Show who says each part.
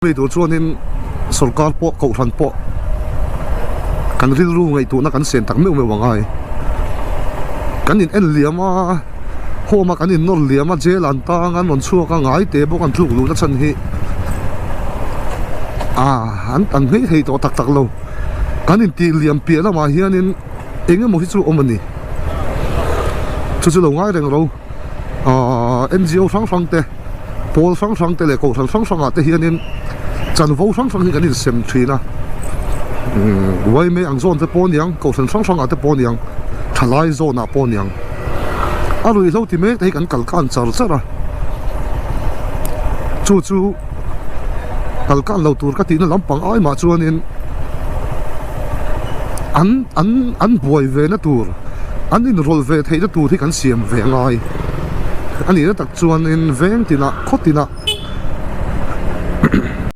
Speaker 1: mấy đồ chuan in sarkar po cậu thằng po kan ril ru ngai tu na kan sen tak meu meu wangai kan in en liama homa kan in nor liama jel an ta ngan mon chu ka ngai te bo kan thluk lu na chan hi an tan hei to tak tak lo kan in ti liam pia la ma hian in enge mo hi chu omani chu lo ngai reng ro NGO sang te pol sang te le ko sang ate hian in chan vo sang hi kan in sem thina wai me ang zon te pon yang ko sang ate pon yang thalai zone a pon yang arui lo ti me te kan kal kan char chara chu kal kan lo tur ka ti na lampang ai ma chuan in an buai ve na tur an in rol ve thei na tur hi kan siam ve ngai ani na tak chuan in veng tina khotina